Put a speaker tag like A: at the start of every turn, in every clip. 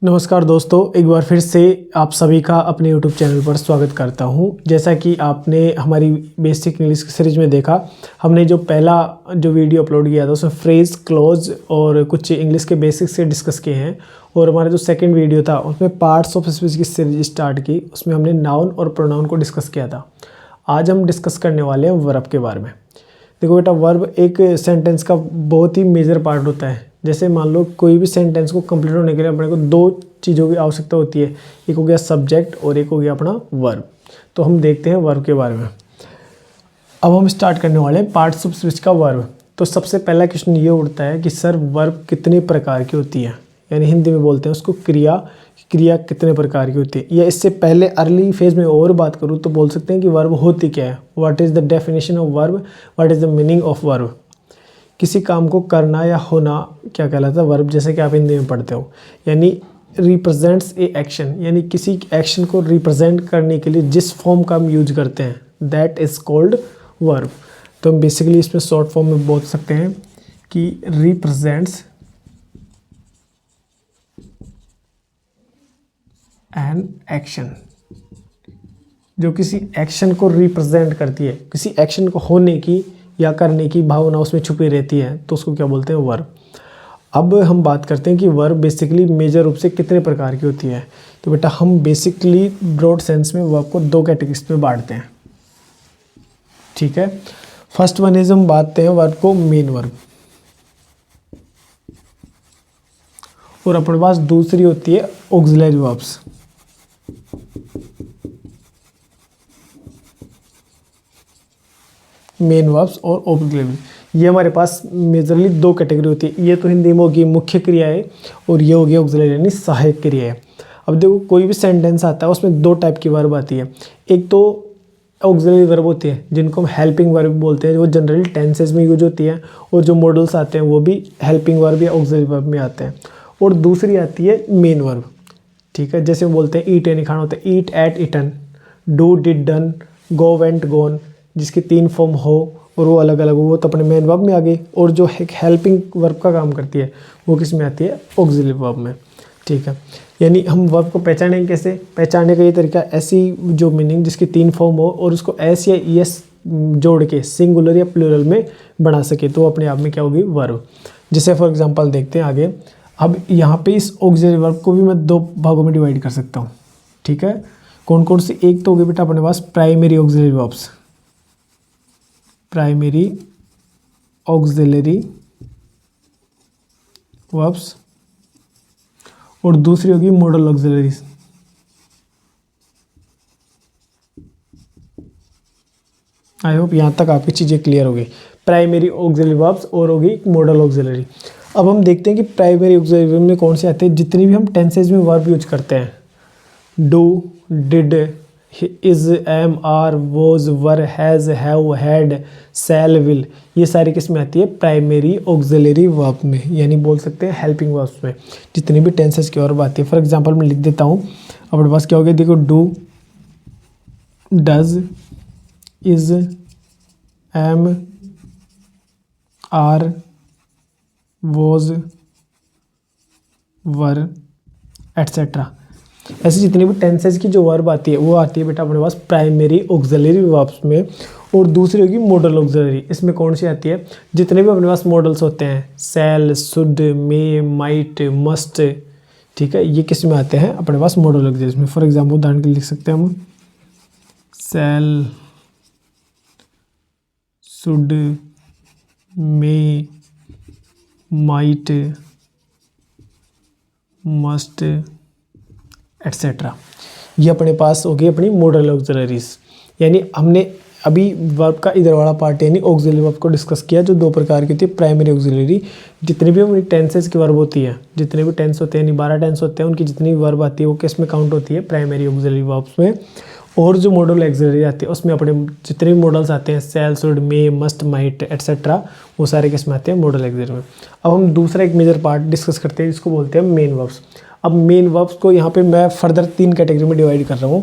A: नमस्कार दोस्तों, एक बार फिर से आप सभी का अपने YouTube चैनल पर स्वागत करता हूं। जैसा कि आपने हमारी बेसिक इंग्लिश की सीरीज में देखा, हमने जो पहला वीडियो अपलोड किया था उसमें फ्रेज, क्लॉज और कुछ इंग्लिश के बेसिक्स से डिस्कस किए हैं। और हमारा जो सेकंड वीडियो था उसमें पार्ट्स ऑफ स्पीच की सीरीज स्टार्ट की, उसमें हमने नाउन और प्रोनाउन को डिस्कस किया था। आज हम डिस्कस करने वाले हैं वर्ब के बारे में। देखो बेटा, वर्ब एक सेंटेंस का बहुत ही मेजर पार्ट होता है। जैसे मान लो कोई भी सेंटेंस को कंप्लीट होने के लिए अपने को दो चीज़ों की आवश्यकता होती है, एक हो गया सब्जेक्ट और एक हो गया अपना वर्ब। तो हम देखते हैं वर्ब के बारे में। अब हम स्टार्ट करने वाले हैं पार्ट्स ऑफ स्पीच का वर्ब। तो सबसे पहला क्वेश्चन ये उठता है कि सर वर्ब कितने प्रकार की होती है, यानी हिंदी में बोलते हैं उसको क्रिया। क्रिया कितने प्रकार की होती है, या इससे पहले अर्ली फेज में और बात करूँ तो बोल सकते हैं कि वर्ब होती क्या है। What is the definition of verb, what is the meaning of verb. किसी काम को करना या होना क्या कहलाता है, वर्ब, जैसे कि आप हिंदी में पढ़ते हो। यानी रिप्रेजेंट्स ए एक्शन, यानी किसी एक्शन को रिप्रेजेंट करने के लिए जिस फॉर्म का हम यूज करते हैं, दैट इज कॉल्ड वर्ब। तो हम बेसिकली इसमें शॉर्ट फॉर्म में बोल सकते हैं कि रिप्रेजेंट्स एन एक्शन, जो किसी एक्शन को रिप्रेजेंट करती है, किसी एक्शन को होने की या करने की भावना उसमें छुपी रहती है, तो उसको क्या बोलते हैं, वर्ब। अब हम बात करते हैं कि वर्ब बेसिकली मेजर रूप से कितने प्रकार की होती है। तो बेटा, हम बेसिकली ब्रॉड सेंस में वर्ब को दो कैटेगरीज में बांटते हैं, ठीक है। फर्स्ट वन इज, हम बांटते हैं वर्ब को मेन वर्ब, और अपने पास दूसरी होती है ऑक्सिलरी वर्ब्स। मेन वर्ब्स और ऑक्सिलरी, ये हमारे पास मेजरली दो कैटेगरी होती है। ये तो हिंदी में होगी मुख्य क्रिया है, और ये होगी ऑक्सिलरी यानी सहायक क्रिया है। अब देखो, कोई भी सेंटेंस आता है उसमें दो टाइप की वर्ब आती है। एक तो ऑक्सिलरी वर्ब होती है जिनको हम हेल्पिंग वर्ब बोलते हैं, वो जनरली टेंसेज में यूज होती है, और जो मॉडल्स आते हैं वो भी हेल्पिंग वर्ब या ऑक्सिलरी वर्ब में आते हैं। और दूसरी आती है मेन वर्ब, ठीक है। जैसे हम बोलते हैं ईट यानी खाना होता है, eat, ate, eaten, do, did, done, go, went, gone, जिसकी तीन फॉर्म हो और वो अलग अलग हो, वो तो अपने मेन वर्ब में आ गई। और जो एक हेल्पिंग वर्ब का काम करती है वो किस में आती है, ऑक्सिलरी वर्ब में, ठीक है। यानी हम वर्ब को पहचानेंगे कैसे, पहचानने का ये तरीका, ऐसी जो मीनिंग जिसकी तीन फॉर्म हो और उसको एस या ईएस जोड़ के सिंगुलर या प्लूरल में बना सके, तो अपने आप में क्या होगी, वर्ब। जैसे फॉर एग्जांपल देखते हैं आगे। अब यहाँ पे इस ऑक्सिलरी वर्ब को भी मैं दो भागों में डिवाइड कर सकता हूँ, ठीक है। कौन कौन सी, एक तो होगी बेटा अपने पास primary auxiliary verbs, primary auxiliary verbs, और दूसरी होगी मॉडल ऑक्सिलरीज। आई होप यहाँ तक आपकी चीज़ें क्लियर हो गई। प्राइमरी ऑक्सिलरी वर्ब्स और होगी मॉडल ऑक्सिलरी। अब हम देखते हैं कि प्राइमरी ऑक्सिलरी वर्ब में कौन से आते हैं। जितनी भी हम टेंसेज में वर्ब यूज करते हैं, do, did, is, am, are, was, were, has, have, had, shall, will, ये सारी किस में आती है, प्राइमरी ऑक्सिलरी वर्ब में, यानी बोल सकते हैं हेल्पिंग वर्ब्स में जितनी भी टेंसेज की वर्ब आती है। फॉर एग्जांपल मैं लिख देता हूँ, अपने पास क्या हो गया, देखो, do, does, is, am, are, was, were, etcetera. ऐसे जितनी भी टेंसेज की जो वर्ब आती है वो आती है बेटा अपने पास प्राइमरी ऑक्सिलरी वर्ब्स में। और दूसरी होगी मॉडल ऑक्सिलरी। इसमें कौन सी आती है, जितने भी अपने पास मॉडल्स होते हैं, shall, should, may, might, must, ठीक है, ये किस में आते हैं अपने पास, मॉडल ऑक्सिलरी में। फॉर एग्जाम्पल उदाहरण के लिए लिख सकते हैं हम, shall, should, may, might, must, etcetera. ये अपने पास होगी अपनी मॉडल ऑक्सिलरीज। यानी हमने अभी वर्ब का इधर वाला पार्ट यानी ऑक्सिलरी वर्ब को डिस्कस किया, जो दो प्रकार की होती है, प्राइमरी ऑक्सिलरी। जितनी भी हमारी टेंसेज की वर्ब होती है, जितने भी टेंस होते हैं, यानी 12 टेंस होते हैं, उनकी जितनी भी वर्ब आती है वो किस में काउंट होती है, प्राइमरी ऑक्सिलरी वर्ब्स में। और जो मॉडल ऑक्सिलरी आती है उसमें अपने जितने भी मॉडल्स आते हैं, shall, should, may, must, might, etcetera, वो सारे किस में आते हैं, मॉडल ऑक्सिलरी में। अब हम दूसरा एक मेजर पार्ट डिस्कस करते हैं जिसको बोलते हैं मेन वर्ब्स। अब मेन वर्ब्स को यहाँ पे मैं फर्दर 3 कैटेगरी में डिवाइड कर रहा हूँ।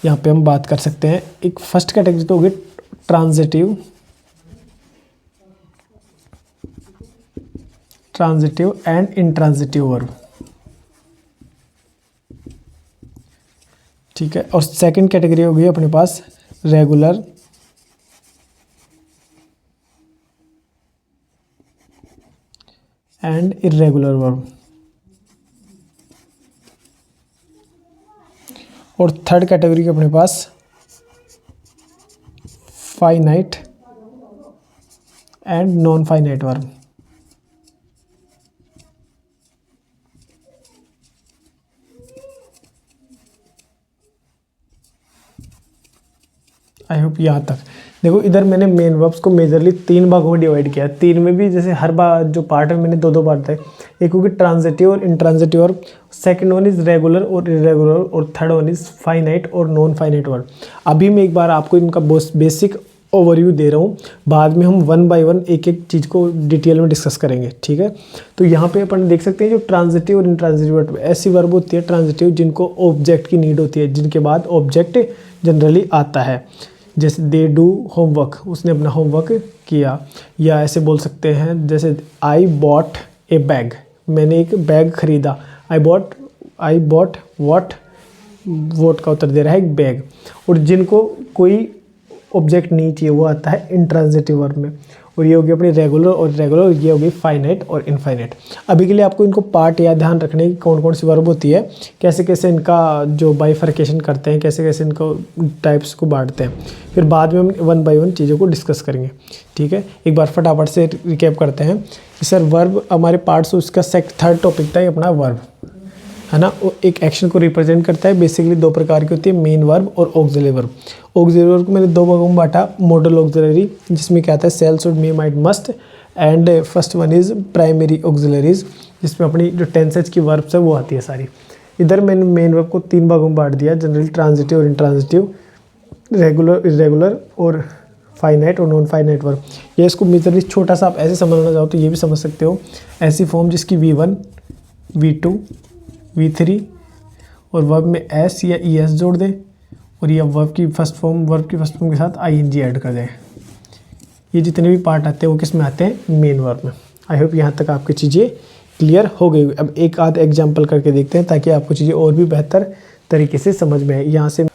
A: यहाँ पे हम बात कर सकते हैं, एक फर्स्ट कैटेगरी तो होगी transitive, transitive and intransitive verb. ठीक है। और सेकंड कैटेगरी हो गई अपने पास रेगुलर एंड इर्रेगुलर वर्ब। और थर्ड कैटेगरी के अपने पास finite and non finite verb. I hope यहाँ तक। देखो इधर मैंने मेन वर्ब्स को मेजरली 3 भागों में डिवाइड किया है। 3 में भी जैसे हर बार जो पार्ट है मैंने 2-2 पार्ट है। एक होगी ट्रांजिटिव और intransitive verb, second one is regular और इरेगुलर, और थर्ड वन इज फाइनाइट और नॉन फाइनाइट वर्ब। अभी मैं एक बार आपको इनका बेसिक ओवरव्यू दे रहा हूँ, बाद में हम 1 बाय 1 एक एक चीज़ को डिटेल में डिस्कस करेंगे, ठीक है। तो यहाँ पे अपन देख सकते हैं जो ट्रांजिटिव और इंट्रांजिटिव वर्ब, ऐसी वर्ब होती है ट्रांजिटिव जिनको ऑब्जेक्ट की नीड होती है, जिनके बाद ऑब्जेक्ट जनरली आता है। जैसे दे डू होमवर्क, उसने अपना होमवर्क किया। या ऐसे बोल सकते हैं जैसे आई बॉट ए बैग, मैंने एक बैग खरीदा। आई बॉट वॉट का उत्तर दे रहा है एक बैग। और जिनको कोई ऑब्जेक्ट नहीं चाहिए वो आता है इंट्रांजिटिव वर्ब में। और ये होगी अपनी रेगुलर और रेगुलर, ये होगी फाइनाइट और इनफाइनाइट। अभी के लिए आपको इनको पार्ट या ध्यान रखने की कौन कौन सी वर्ब होती है, कैसे कैसे इनका जो बाइफर्केशन करते हैं, कैसे कैसे इनको टाइप्स को बांटते हैं। फिर बाद में हम 1 बाय 1 चीज़ों को डिस्कस करेंगे, ठीक है। एक बार फटाफट से रिकैप करते हैं कि सर वर्ब हमारे पार्ट्स, उसका थर्ड टॉपिक था अपना वर्ब, है ना। वो एक एक्शन को रिप्रेजेंट करता है। बेसिकली 2 प्रकार की होती है, मेन वर्ब और ऑक्सिलरी वर्ब। ऑक्सिलरी वर्ब को मैंने 2 भागों में बांटा, मॉडल ऑक्सिलरी जिसमें क्या आता है shall, should, may, might, must, and first one is primary auxiliaries जिसमें अपनी जो टेंसेज की वर्ब्स है वो आती है सारी। इधर मैंने मेन वर्ब को 3 भागों में बांट दिया, जनरली ट्रांजिटिव और इंट्रांजिटिव, रेगुलर, इरेगुलर और फाइनाइट और नॉन फाइनाइट वर्ब। ये इसको मेजरली छोटा सा आप ऐसे समझना चाहो तो ये भी समझ सकते हो, ऐसी फॉर्म जिसकी V1, V2, V3 और वर्ब में एस या ई एस जोड़ दें, और ये वर्ब की फर्स्ट फॉर्म के साथ ING ऐड कर दें। ये जितने भी पार्ट आते हैं वो किस में आते हैं, मेन वर्ब में। आई होप यहाँ तक आपकी चीज़ें क्लियर हो गई। अब एक आध एग्जांपल करके देखते हैं ताकि आपको चीज़ें और भी बेहतर तरीके से समझ में आए यहाँ से।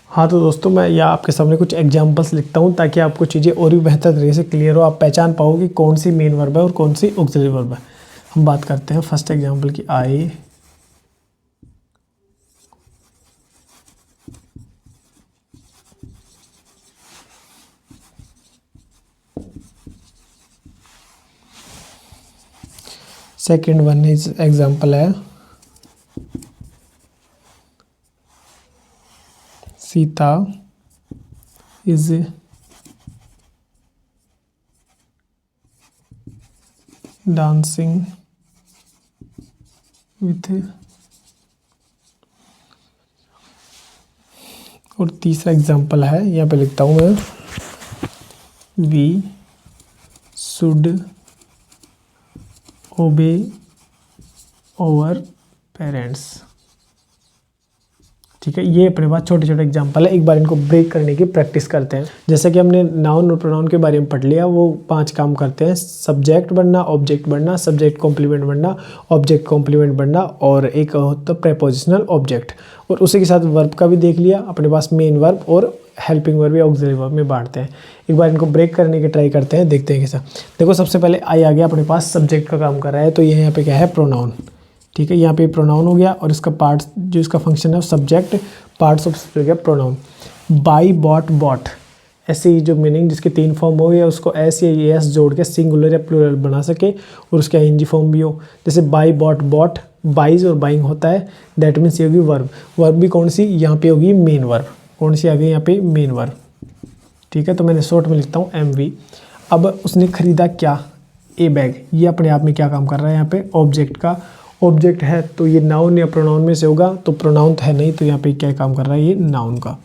A: हाँ तो दोस्तों मैं यहाँ आपके सामने कुछ एग्जांपल्स लिखता हूँ ताकि आपको चीज़ें और भी बेहतर तरीके से क्लियर हो, आप पहचान पाओ कि कौन सी मेन वर्ब है और कौन सी ऑक्सिलरी वर्ब है। हम बात करते हैं फर्स्ट एग्जाम्पल की। आई सेकेंड वन इज एग्जाम्पल है सीता इज डांसिंग विथ, और तीसरा एग्जाम्पल है, यहाँ पे लिखता हूँ मैं, we should obey over parents. ठीक है, ये अपने पास छोटे छोटे एग्जाम्पल है। एक बार इनको ब्रेक करने की प्रैक्टिस करते हैं। जैसे कि हमने नाउन और प्रोनाउन के बारे में पढ़ लिया, वो 5 काम करते हैं, सब्जेक्ट बनना, ऑब्जेक्ट बनना, सब्जेक्ट कॉम्प्लीमेंट बनना, ऑब्जेक्ट कॉम्प्लीमेंट बनना, और एक होता है प्रेपोजिशनल ऑब्जेक्ट। और उसी के साथ वर्ब का भी देख लिया, अपने पास मेन वर्ब और हेल्पिंग वर्ब या ऑक्सिलरी वर्ब में बांटते हैं। एक बार इनको ब्रेक करने की ट्राई करते हैं, देखते हैं कैसा। देखो सबसे पहले आई आ गया अपने पास, सब्जेक्ट का काम कर रहा है, तो ये यहाँ पे क्या है, प्रोनाउन। ठीक है, यहाँ पे प्रोनाउन हो गया और इसका पार्ट जो इसका फंक्शन है सब्जेक्ट, पार्ट्स ऑफ स्पीच हो गया प्रोनाउन। बाई, बॉट, बॉट, ऐसे ही जो मीनिंग जिसके 3 फॉर्म हो गया उसको एस या एस जोड़ के सिंगुलर या प्लूरल बना सके और उसका ING फॉर्म भी हो। जैसे बाई, बॉट, बॉट, बाइज और बाइंग होता है, दैट मीन्स ये होगी वर्ब। वर्ब भी कौन सी, यहाँ पे होगी मेन वर्ब। कौन सी आ गई यहाँ पे, मेन वर्ब। ठीक है, तो मैंने शॉर्ट में लिखता हूँ MV। अब उसने खरीदा क्या, ए बैग, ये अपने आप में क्या काम कर रहा है, यहाँ पे ऑब्जेक्ट का, ऑब्जेक्ट है तो ये नाउन या प्रोनाउन में से होगा, तो प्रोनाउन तो है नहीं, तो यहाँ पे क्या काम कर रहा है, ये नाउन का।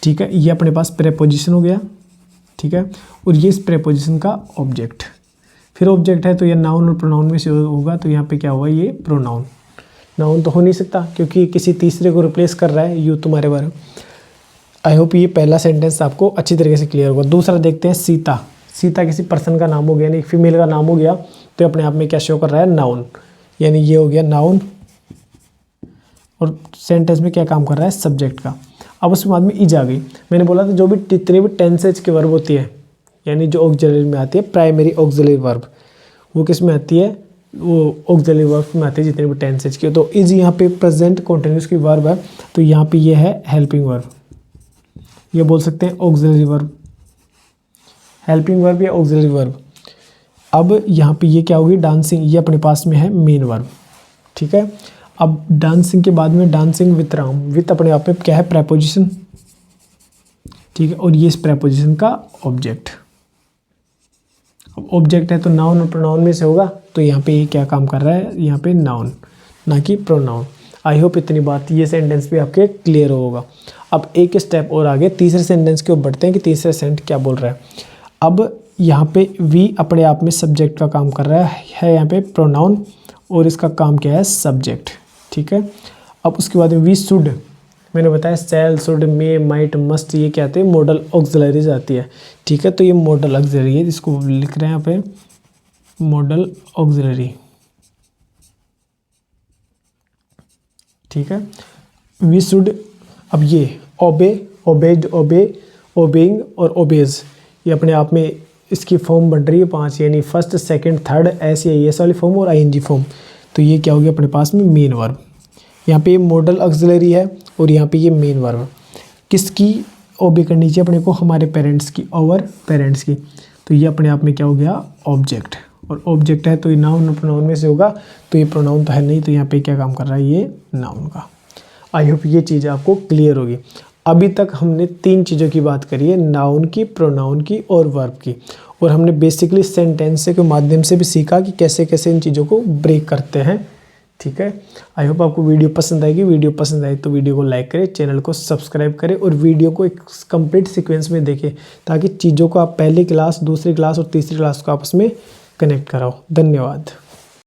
A: ठीक है, ये अपने पास प्रेपोजिशन हो गया। ठीक है, और ये इस प्रेपोजिशन का ऑब्जेक्ट, फिर ऑब्जेक्ट है तो ये नाउन और प्रोनाउन में से होगा, तो यहाँ पे क्या हुआ, ये प्रोनाउन। नाउन तो हो नहीं सकता क्योंकि किसी तीसरे को रिप्लेस कर रहा है, यू तुम्हारे बारे। आई होप ये पहला सेंटेंस आपको अच्छी तरीके से क्लियर होगा। दूसरा देखते हैं, सीता। सीता किसी पर्सन का नाम हो गया, यानी फीमेल का नाम हो गया, तो अपने आप में क्या शो कर रहा है, नाउन, यानी ये हो गया नाउन। और सेंटेंस में क्या काम कर रहा है, सब्जेक्ट का। अब उसके बाद में इज आ गई। मैंने बोला था जो भी जितने भी टेंसेज के वर्ब होती है, यानी जो ऑक्सिलरी में आती है, प्राइमरी ऑक्सिलरी वर्ब, वो किस में आती है, वो ऑक्सिलरी वर्ब में आती है जितने भी टेंसेज की। तो इज यहाँ पे प्रेजेंट कंटिन्यूअस की वर्ब है, तो यहाँ पे ये है हेल्पिंग वर्ब, ये बोल सकते हैं ऑक्सिलरी वर्ब, हेल्पिंग वर्ब या ऑक्सिलरी वर्ब। अब यहाँ पे ये क्या होगी, डांसिंग, ये अपने पास में है मेन वर्ब, ठीक है। अब डांसिंग के बाद में डांसिंग विथ राम, विथ अपने आप में क्या है, प्रेपोजिशन, ठीक है, और ये इस प्रेपोजिशन का ऑब्जेक्ट। अब ऑब्जेक्ट है तो नाउन और प्रोनाउन में से होगा, तो यहाँ पे ये क्या काम कर रहा है, यहाँ पे नाउन ना कि प्रोनाउन। आई होप इतनी बात, ये सेंटेंस भी आपके क्लियर होगा। अब एक स्टेप और आगे तीसरे सेंटेंस के ऊपर बढ़ते हैं कि तीसरा सेंटेंस क्या बोल रहा है। अब यहाँ पे वी अपने आप में सब्जेक्ट का काम कर रहा है यहाँ पे प्रोनाउन, और इसका काम क्या है, सब्जेक्ट, ठीक है। अब उसके बाद वी शुड, मैंने बताया शैल, शुड, मे, माइट, मस्ट, ये क्या आते हैं, मॉडल ऑक्सिलरीज आती है, ठीक है। तो ये मॉडल ऑक्सिलरी है, इसको लिख रहे हैं यहाँ पे मॉडल ऑक्सिलरी, ठीक है। वी शुड, अब ये ओबे, ओबेड, ओबे, ओबेइंग और ओबेज, ये अपने आप में इसकी फॉर्म बन रही है 5, यानी फर्स्ट, सेकंड, थर्ड, ऐसे एस वाली फॉर्म और आईएनजी फॉर्म। तो ये क्या होगी अपने पास में, मेन वर्ब। यहाँ पे मॉडल ऑक्सिलरी है और यहाँ पे ये मेन वर्ब, किसकी, ओबे करनी चाहिए अपने को, हमारे पेरेंट्स की, ओवर पेरेंट्स की। तो ये अपने आप में क्या हो गया, ऑब्जेक्ट, और ऑब्जेक्ट है तो ये नाउन और प्रोनाउन में से होगा, तो ये प्रोनाउन तो है नहीं, तो यहाँ पे क्या काम कर रहा है, ये नाउन का। आई होप ये चीज़ आपको क्लियर होगी। अभी तक हमने 3 चीज़ों की बात करी है, नाउन की, प्रोनाउन की और वर्ब की, और हमने बेसिकली सेंटेंस के माध्यम से भी सीखा कि कैसे कैसे इन चीज़ों को ब्रेक करते हैं, ठीक है। आई होप आपको वीडियो पसंद आएगी। वीडियो पसंद आए तो वीडियो को लाइक करें, चैनल को सब्सक्राइब करें और वीडियो को एक कंप्लीट सीक्वेंस में देखें, ताकि चीज़ों को आप पहली क्लास, दूसरी क्लास और तीसरी क्लास को आपस में कनेक्ट कराओ। धन्यवाद।